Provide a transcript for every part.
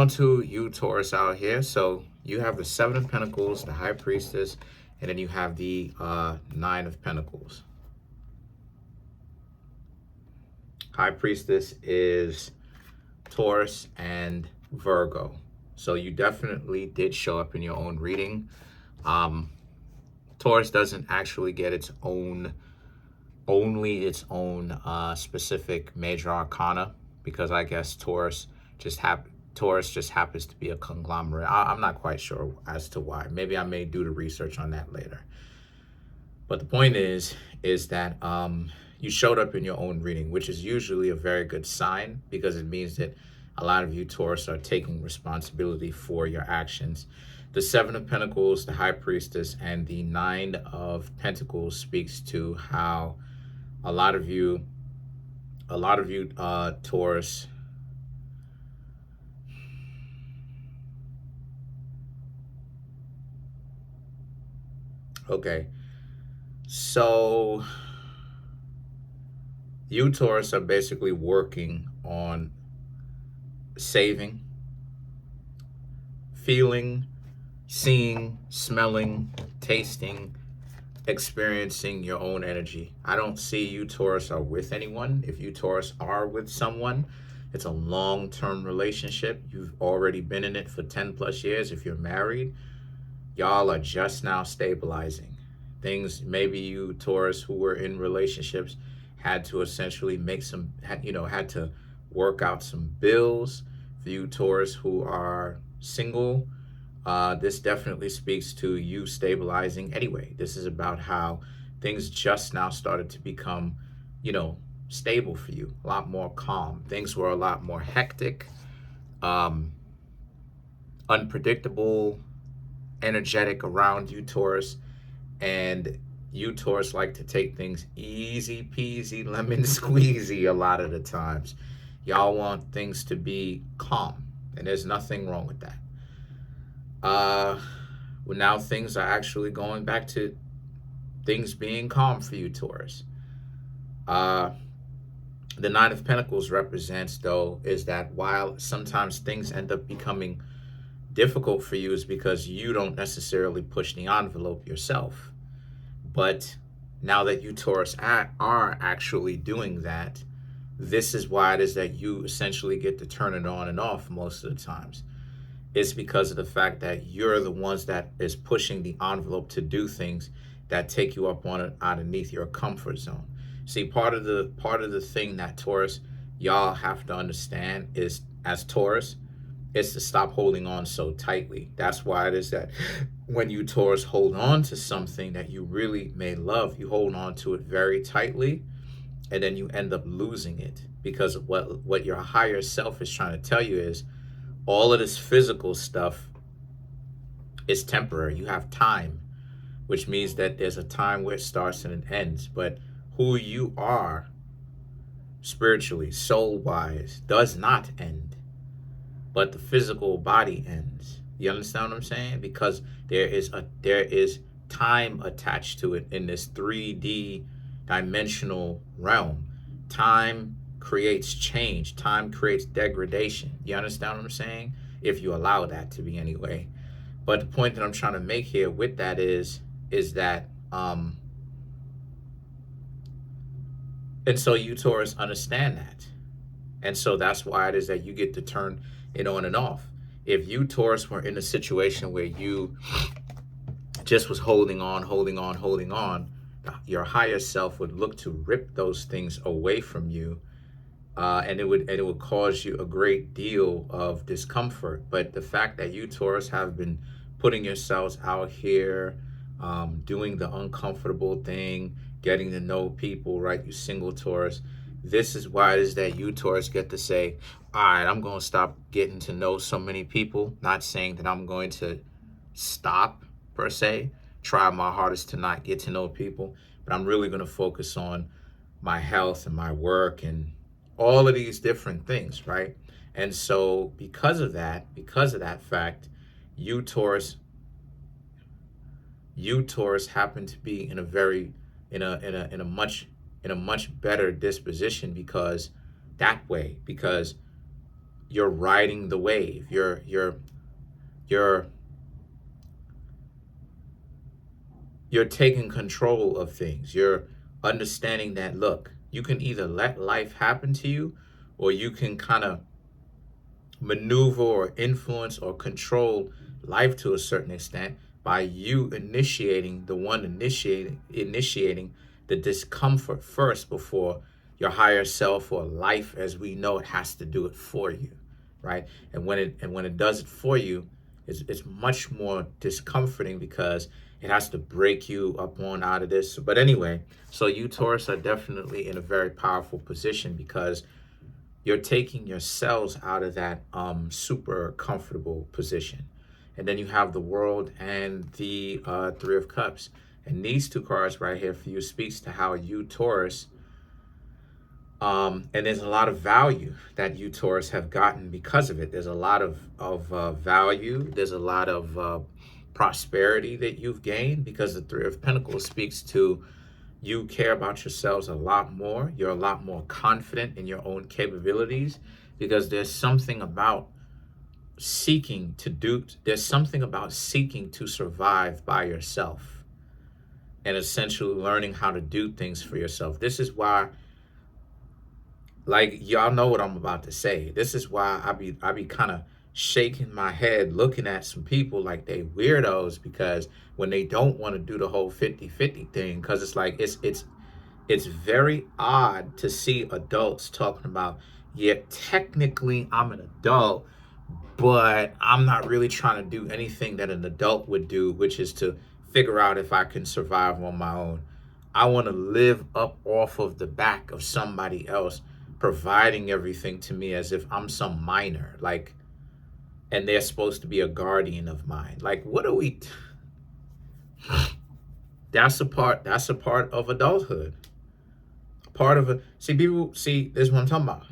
On to you, Taurus, out here. So you have the Seven of Pentacles, the High Priestess, and then you have the Nine of Pentacles. High Priestess is Taurus and Virgo. So you definitely did show up in your own reading. Taurus doesn't actually get its own, only its own specific major arcana, because I guess Taurus just happens to be a conglomerate. I'm not quite sure as to why. Maybe I may do the research on that later. But the point is that you showed up in your own reading, which is usually a very good sign, because it means that a lot of you Taurus are taking responsibility for your actions. The Seven of Pentacles, the High Priestess, and the Nine of Pentacles speaks to how a lot of you Taurus, okay, so you Taurus are basically working on saving, feeling, seeing, smelling, tasting, experiencing your own energy. I don't see you Taurus are with anyone. If you Taurus are with someone, it's a long-term relationship. You've already been in it for 10 plus years. If you're married, y'all are just now stabilizing things. Maybe you Taurus who were in relationships had to essentially make some, had to work out some bills. For you Taurus who are single, this definitely speaks to you stabilizing anyway. This is about how things just now started to become, stable for you, a lot more calm. Things were a lot more hectic, unpredictable, energetic around you Taurus, and you Taurus like to take things easy peasy lemon squeezy a lot of the times. Y'all want things to be calm, and there's nothing wrong with that. Well, now things are actually going back to things being calm for you Taurus. The Nine of Pentacles represents, though, is that while sometimes things end up becoming difficult for you, is because you don't necessarily push the envelope yourself. But now that you Taurus are actually doing that, this is why it is that you essentially get to turn it on and off most of the times. It's because of the fact that you're the ones that is pushing the envelope to do things that take you up on it underneath your comfort zone. See, part of the thing that Taurus, y'all have to understand is, as Taurus, is to stop holding on so tightly. That's why it is that when you Taurus hold on to something that you really may love, you hold on to it very tightly, and then you end up losing it, because what your higher self is trying to tell you is all of this physical stuff is temporary. You have time, which means that there's a time where it starts and it ends. But who you are spiritually, soul-wise, does not end, but the physical body ends. You understand what I'm saying? Because there is time attached to it in this 3D dimensional realm. Time creates change. Time creates degradation. You understand what I'm saying? If you allow that to be, anyway. But the point that I'm trying to make here with that is that and so you Taurus understand that. And so that's why it is that you get to turn it on and off. If you Taurus were in a situation where you just was holding on, your higher self would look to rip those things away from you, and it would cause you a great deal of discomfort. But the fact that you Taurus have been putting yourselves out here, doing the uncomfortable thing, getting to know people, right? You single Taurus. This is why it is that you Taurus get to say, all right, I'm going to stop getting to know so many people. Not saying that I'm going to stop, per se, try my hardest to not get to know people, but I'm really going to focus on my health and my work and all of these different things, right? And so because of that fact, you Taurus happen to be in a much better disposition because you're riding the wave. You're you're taking control of things. You're understanding that, look, you can either let life happen to you, or you can kind of maneuver or influence or control life to a certain extent by you initiating the discomfort first before your higher self or life as we know it has to do it for you, right? And when it does it for you, it's much more discomforting because it has to break you up on out of this. But anyway, so you Taurus are definitely in a very powerful position because you're taking your cells out of that super comfortable position. And then you have the World and the Three of Cups. And these two cards right here for you speaks to how you Taurus, and there's a lot of value that you Taurus have gotten because of it. There's a lot of value. There's a lot of prosperity that you've gained because the Three of Pentacles speaks to you care about yourselves a lot more. You're a lot more confident in your own capabilities because there's something about seeking to survive by yourself and essentially learning how to do things for yourself. This is why, like, y'all know what I'm about to say. This is why I be kind of shaking my head looking at some people like they weirdos, because when they don't want to do the whole 50-50 thing, because it's like it's very odd to see adults talking about, yeah, technically I'm an adult, but I'm not really trying to do anything that an adult would do, which is to figure out if I can survive on my own. I want to live up off of the back of somebody else providing everything to me as if I'm some minor, like, and they're supposed to be a guardian of mine. Like, what are we? That's a part of adulthood. Part of it. See, people, see, this is what I'm talking about.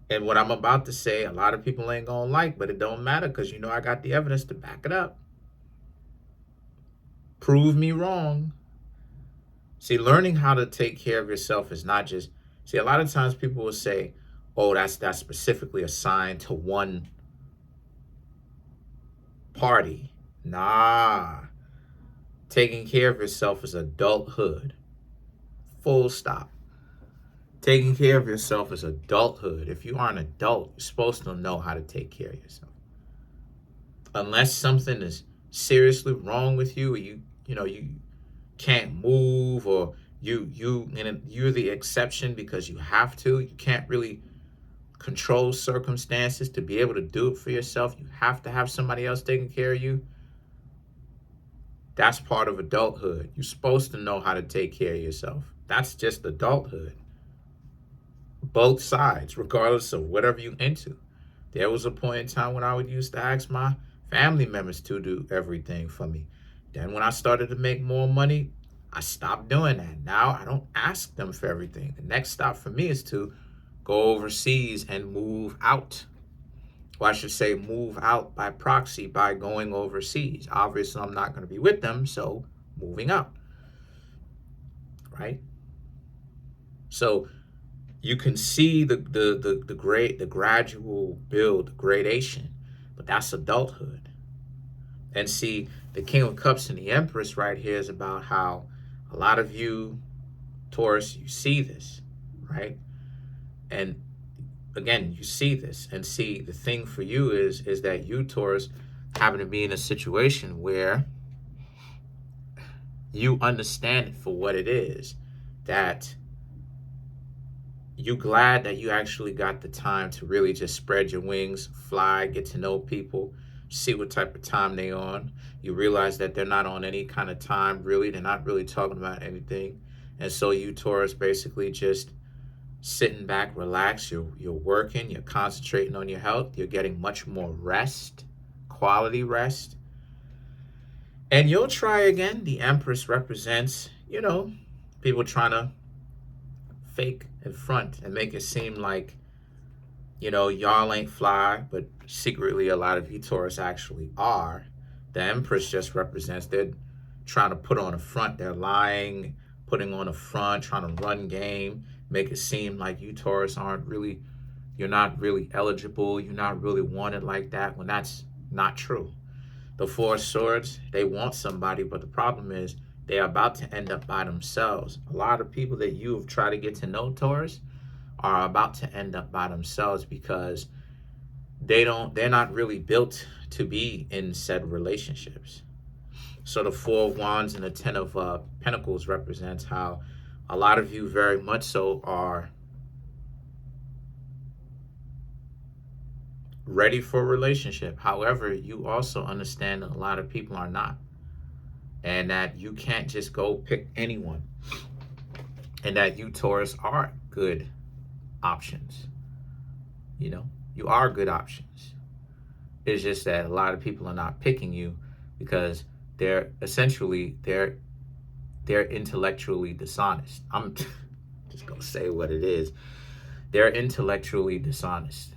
And what I'm about to say, a lot of people ain't gonna like, but it don't matter because you know I got the evidence to back it up. Prove me wrong. See, learning how to take care of yourself is not just, see, a lot of times people will say, oh, that's specifically assigned to one party. Nah. Taking care of yourself is adulthood. Full stop. Taking care of yourself is adulthood. If you are an adult, you're supposed to know how to take care of yourself. Unless something is seriously wrong with you, or you can't move, or you're the exception because you have to. You can't really control circumstances to be able to do it for yourself. You have to have somebody else taking care of you. That's part of adulthood. You're supposed to know how to take care of yourself. That's just adulthood. Both sides, regardless of whatever you're into. There was a point in time when I would used to ask my family members to do everything for me. Then when I started to make more money, I stopped doing that. Now I don't ask them for everything. The next stop for me is to go overseas and move out. Or I should say move out by proxy by going overseas. Obviously, I'm not going to be with them, so moving out. Right? So you can see the gradual build, the gradation, but that's adulthood. And see, the King of Cups and the Empress right here is about how a lot of you, Taurus, you see this, right? And again, you see this, and see, the thing for you is that you, Taurus, happen to be in a situation where you understand it for what it is, that you glad that you actually got the time to really just spread your wings, fly, get to know people, see what type of time they on. You realize that they're not on any kind of time, really. They're not really talking about anything. And so you, Taurus, basically just sitting back, relax. You're working, you're concentrating on your health. You're getting much more rest, quality rest. And you'll try again. The Empress represents, people trying to fake in front and make it seem like, y'all ain't fly, but secretly a lot of you Taurus actually are. The Empress just represents, they're trying to put on a front. They're lying, putting on a front, trying to run game, make it seem like you Taurus aren't really you're not really eligible, you're not really wanted like that, when that's not true. The Four of Swords, they want somebody, but the problem is they're about to end up by themselves. A lot of people that you have tried to get to know, Taurus, are about to end up by themselves because they're not really built to be in said relationships. So the Four of Wands and the Ten of Pentacles represents how a lot of you very much so are ready for a relationship. However, you also understand that a lot of people are not, and that you can't just go pick anyone, and that you, Taurus, are good options. You know, you are good options. It's just that a lot of people are not picking you because they're intellectually dishonest. I'm just gonna say what it is. They're intellectually dishonest.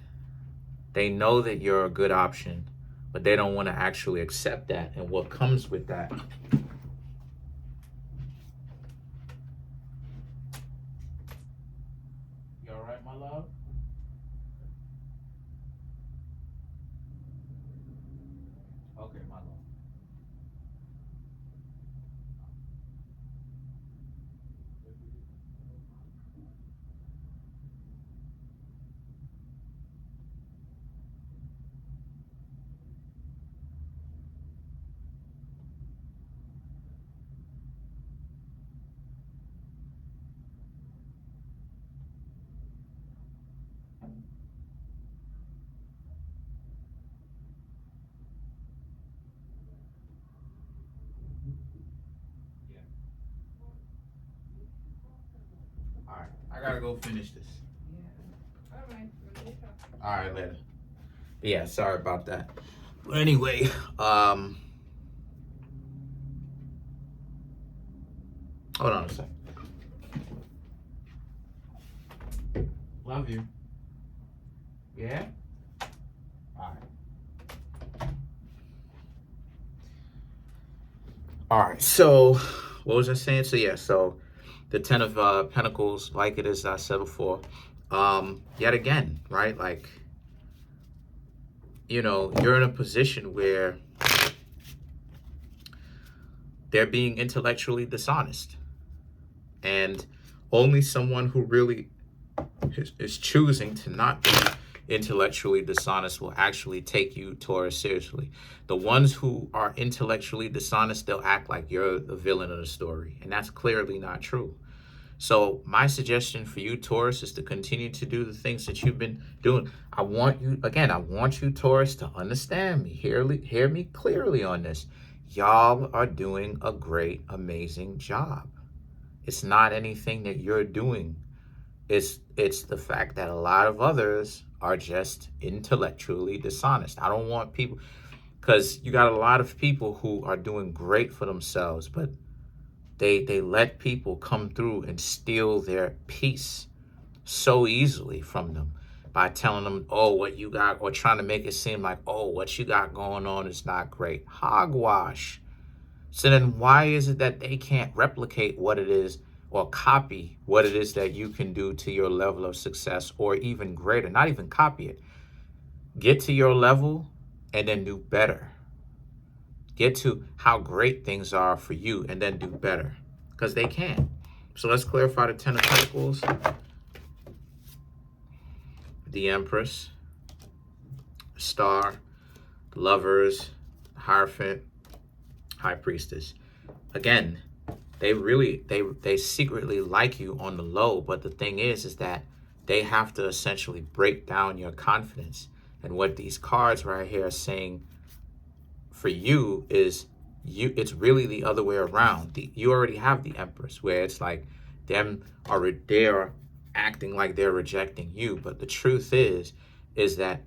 They know that you're a good option, but they don't want to actually accept that and what comes with that. You all right, my love? Okay, my love. Yeah. All right, I gotta go finish this. All right, later. All right, later. Yeah, sorry about that. But anyway, hold on a sec. Love you. Yeah? All right. All right, so what was I saying? So yeah, so the Ten of Pentacles, like it is I said before, yet again, right? Like, you know, you're in a position where they're being intellectually dishonest. And only someone who really is choosing to not be intellectually dishonest will actually take you, Taurus, seriously. The ones who are intellectually dishonest, they'll act like you're the villain of the story. And that's clearly not true. So my suggestion for you, Taurus, is to continue to do the things that you've been doing. I want you, Taurus, to understand me. Hear me clearly on this. Y'all are doing a great, amazing job. It's not anything that you're doing. It's the fact that a lot of others are just intellectually dishonest. I don't want people, because you got a lot of people who are doing great for themselves, but they let people come through and steal their peace so easily from them by telling them, oh, what you got, or trying to make it seem like, oh, what you got going on is not great. Hogwash. So then why is it that they can't replicate what it is or copy what it is that you can do to your level of success, or even greater? Not even copy it. Get to your level and then do better. Get to how great things are for you and then do better, because they can. So let's clarify the Ten of Pentacles, the Empress, Star, the Lovers, Hierophant, High Priestess. Again, they secretly like you on the low, but the thing is that they have to essentially break down your confidence. And what these cards right here are saying for you is it's really the other way around. You already have the Empress, where it's like they're acting like they're rejecting you, but the truth is that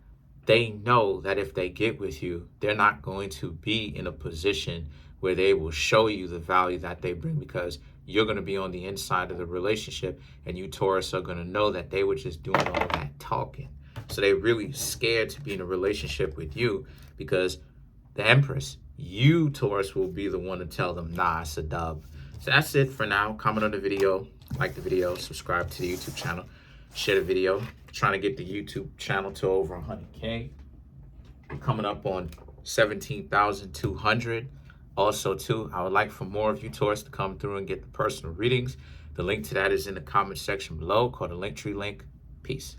they know that if they get with you, they're not going to be in a position where they will show you the value that they bring, because you're going to be on the inside of the relationship, and you, Taurus, are going to know that they were just doing all that talking. So they're really scared to be in a relationship with you, because the Empress, you, Taurus, will be the one to tell them, nah, it's a dub. So that's it for now. Comment on the video, like the video, subscribe to the YouTube channel. share the video. Trying to get the YouTube channel to over 100K. We're coming up on 17,200. Also, too, I would like for more of you Taurus to come through and get the personal readings. The link to that is in the comment section below, called the Linktree link. Peace.